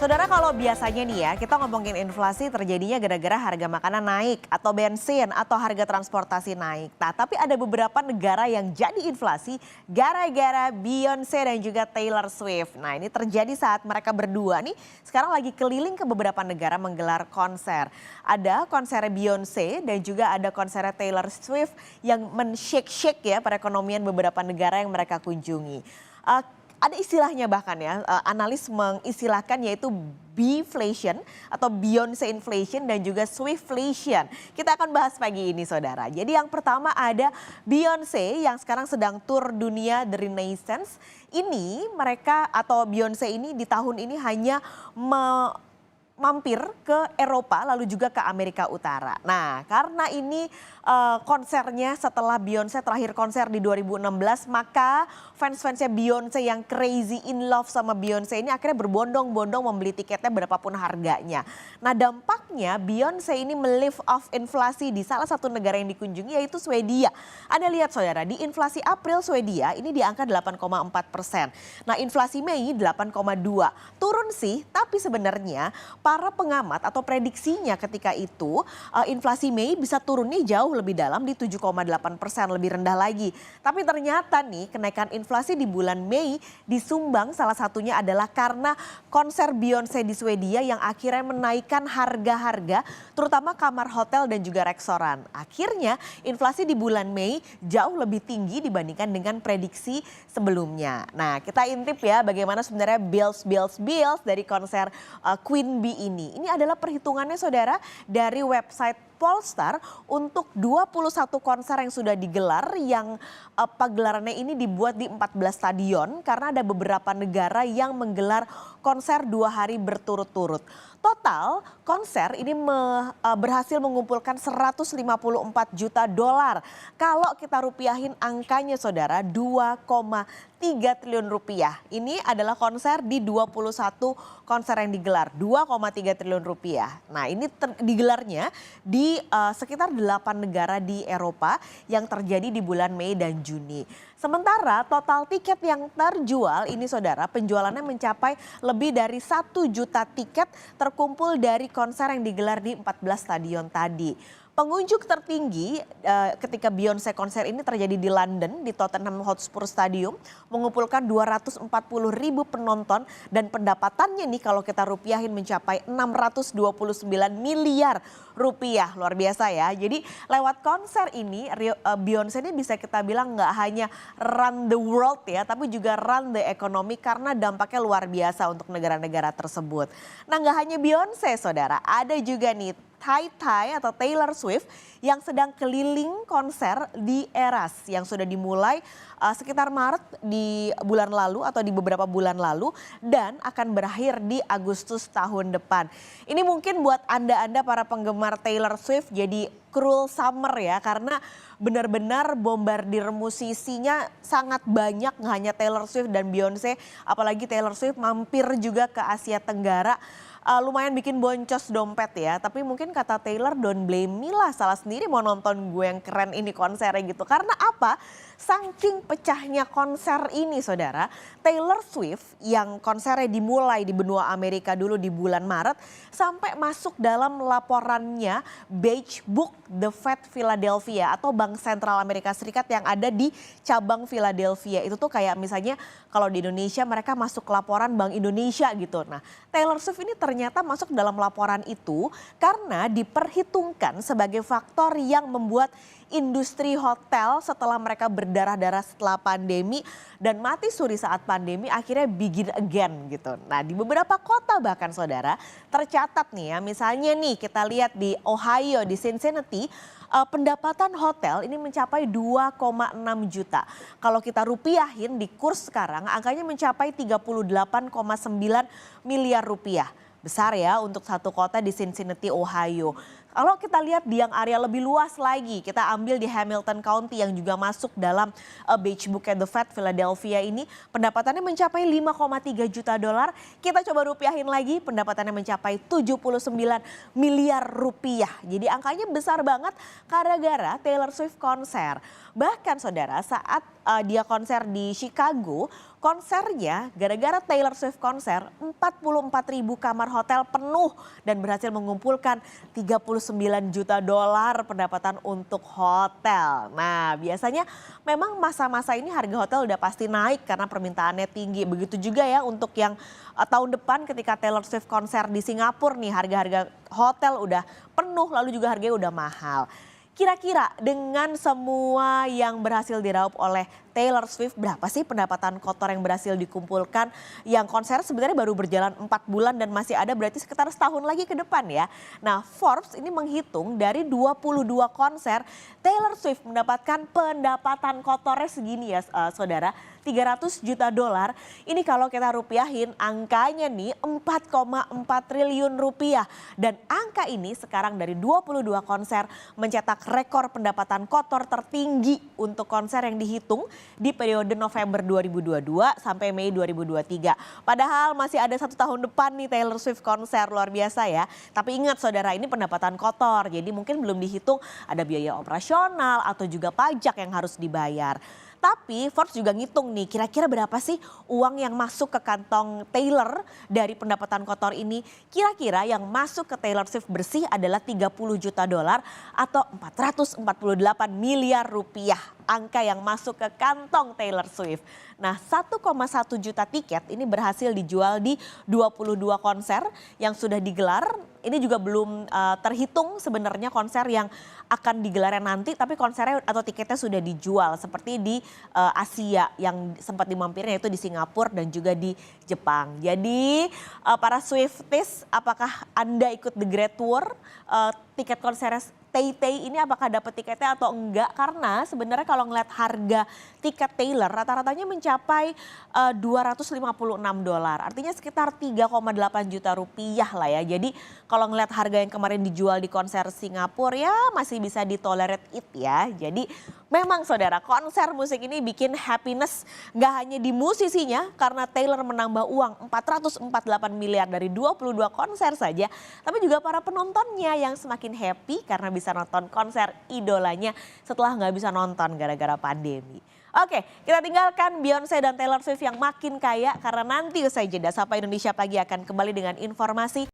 Saudara, kalau biasanya nih ya kita ngomongin inflasi terjadinya gara-gara harga makanan naik atau bensin atau harga transportasi naik. Nah, tapi ada beberapa negara yang jadi inflasi gara-gara Beyonce dan juga Taylor Swift. Nah, ini terjadi saat mereka berdua nih sekarang lagi keliling ke beberapa negara menggelar konser. Ada konser Beyonce dan juga ada konser Taylor Swift yang men-shake-shake ya perekonomian beberapa negara yang mereka kunjungi. Ada istilahnya bahkan ya, analis mengistilahkan yaitu Bflation atau Beyonce inflation dan juga Swiftflation. Kita akan bahas pagi ini saudara. Jadi yang pertama ada Beyonce yang sekarang sedang tur dunia The Renaissance. Ini mereka atau Beyonce ini di tahun ini hanya mampir ke Eropa lalu juga ke Amerika Utara. Nah, karena ini konsernya setelah Beyonce terakhir konser di 2016, maka fans-fansnya Beyonce yang crazy in love sama Beyonce ini akhirnya berbondong-bondong membeli tiketnya berapapun harganya. Nah, dampaknya Beyonce ini melift off inflasi di salah satu negara yang dikunjungi yaitu Swedia. Anda lihat saudara, di inflasi April Swedia ini di angka 8,4%. Nah, inflasi Mei 8,2. Turun sih, tapi sebenarnya para pengamat atau prediksinya ketika itu inflasi Mei bisa turunnya jauh lebih dalam di 7,8%, lebih rendah lagi. Tapi ternyata nih kenaikan inflasi di bulan Mei disumbang salah satunya adalah karena konser Beyonce di Swedia yang akhirnya menaikkan harga-harga terutama kamar hotel dan juga restoran. Akhirnya inflasi di bulan Mei jauh lebih tinggi dibandingkan dengan prediksi sebelumnya. Nah, kita intip ya bagaimana sebenarnya bills dari konser Queen Bee ini. Ini adalah perhitungannya saudara dari website Polestar untuk 21 konser yang sudah digelar yang pagelarannya ini dibuat di 14 stadion karena ada beberapa negara yang menggelar konser 2 hari berturut-turut. Total konser ini berhasil mengumpulkan 154 juta dolar. Kalau kita rupiahin angkanya saudara 2,3 triliun rupiah. Ini adalah konser di 21 konser yang digelar 2,3 triliun rupiah. Nah, ini digelarnya di sekitar 8 negara di Eropa yang terjadi di bulan Mei dan Juni. Sementara total tiket yang terjual ini saudara penjualannya mencapai lebih dari 1 juta tiket terkumpul dari konser yang digelar di 14 stadion tadi. Pengunjung tertinggi ketika Beyonce konser ini terjadi di London di Tottenham Hotspur Stadium mengumpulkan 240.000 penonton dan pendapatannya nih kalau kita rupiahin mencapai 629 miliar rupiah. Luar biasa ya. Jadi lewat konser ini Beyonce ini bisa kita bilang nggak hanya run the world ya tapi juga run the economy karena dampaknya luar biasa untuk negara-negara tersebut. Nah, nggak hanya Beyonce saudara, ada juga nih Tai atau Taylor Swift yang sedang keliling konser di Eras yang sudah dimulai sekitar Maret di bulan lalu atau di beberapa bulan lalu dan akan berakhir di Agustus tahun depan. Ini mungkin buat Anda para penggemar Taylor Swift jadi cruel summer ya karena benar-benar bombardir musisinya sangat banyak, nggak hanya Taylor Swift dan Beyonce, apalagi Taylor Swift mampir juga ke Asia Tenggara. Lumayan bikin boncos dompet ya, tapi mungkin kata Taylor don't blame me lah, salah sendiri mau nonton gue yang keren ini konsernya gitu. Karena apa? Saking pecahnya konser ini saudara, Taylor Swift yang konsernya dimulai di benua Amerika dulu di bulan Maret sampai masuk dalam laporannya Beige Book The Fed Philadelphia atau Bank Sentral Amerika Serikat yang ada di cabang Philadelphia. Itu tuh kayak misalnya kalau di Indonesia mereka masuk laporan Bank Indonesia gitu. Nah, Taylor Swift ini ternyata masuk dalam laporan itu karena diperhitungkan sebagai faktor yang membuat industri hotel setelah mereka berdarah-darah setelah pandemi dan mati suri saat pandemi akhirnya begin again gitu. Nah, di beberapa kota bahkan saudara tercatat nih ya, misalnya nih kita lihat di Ohio, di Cincinnati, pendapatan hotel ini mencapai 2,6 juta. Kalau kita rupiahin di kurs sekarang angkanya mencapai 38,9 miliar rupiah. Besar ya untuk satu kota di Cincinnati, Ohio. Kalau kita lihat di yang area lebih luas lagi, kita ambil di Hamilton County yang juga masuk dalam Beige Book The Fed Philadelphia ini, pendapatannya mencapai 5,3 juta dolar. Kita coba rupiahin lagi, pendapatannya mencapai 79 miliar rupiah. Jadi angkanya besar banget gara-gara Taylor Swift konser. Bahkan saudara saat dia konser di Chicago, konsernya gara-gara Taylor Swift konser 44.000 kamar hotel penuh dan berhasil mengumpulkan 39 juta dolar pendapatan untuk hotel. Nah biasanya memang masa-masa ini harga hotel udah pasti naik karena permintaannya tinggi. Begitu juga ya untuk yang tahun depan ketika Taylor Swift konser di Singapura nih harga-harga hotel udah penuh lalu juga harganya udah mahal. Kira-kira dengan semua yang berhasil diraup oleh Taylor Swift berapa sih pendapatan kotor yang berhasil dikumpulkan? Yang konser sebenarnya baru berjalan 4 bulan dan masih ada berarti sekitar setahun lagi ke depan ya. Nah Forbes ini menghitung dari 22 konser Taylor Swift mendapatkan pendapatan kotornya segini ya saudara. 300 juta dolar. Ini kalau kita rupiahin angkanya nih 4,4 triliun rupiah. Dan angka ini sekarang dari 22 konser mencetak rekor pendapatan kotor tertinggi untuk konser yang dihitung di periode November 2022 sampai Mei 2023. Padahal masih ada 1 tahun depan nih Taylor Swift konser luar biasa ya. Tapi ingat saudara ini pendapatan kotor jadi mungkin belum dihitung ada biaya operasional atau juga pajak yang harus dibayar. Tapi Forbes juga ngitung nih kira-kira berapa sih uang yang masuk ke kantong Taylor dari pendapatan kotor ini. Kira-kira yang masuk ke Taylor Swift bersih adalah 30 juta dolar atau 448 miliar rupiah. Angka yang masuk ke kantong Taylor Swift. Nah 1,1 juta tiket ini berhasil dijual di 22 konser yang sudah digelar. Ini juga belum terhitung sebenarnya konser yang akan digelarnya nanti. Tapi konsernya atau tiketnya sudah dijual seperti di Asia yang sempat dimampirnya yaitu di Singapura dan juga di Jepang. Jadi para Swifties apakah Anda ikut The Great Tour? Tiket konsernya Tay-Tay ini apakah dapat tiketnya atau enggak? Karena sebenarnya kalau ngeliat harga tiket Taylor rata-ratanya mencapai 256 dolar. Artinya sekitar 3,8 juta rupiah lah ya. Jadi kalau ngeliat harga yang kemarin dijual di konser Singapura ya masih bisa ditolerate it ya. Jadi memang saudara konser musik ini bikin happiness gak hanya di musisinya karena Taylor menambah uang 448 miliar dari 22 konser saja. Tapi juga para penontonnya yang semakin happy karena bisa nonton konser idolanya setelah gak bisa nonton gara-gara pandemi. Oke, kita tinggalkan Beyonce dan Taylor Swift yang makin kaya karena nanti usai jeda Sapa Indonesia Pagi akan kembali dengan informasi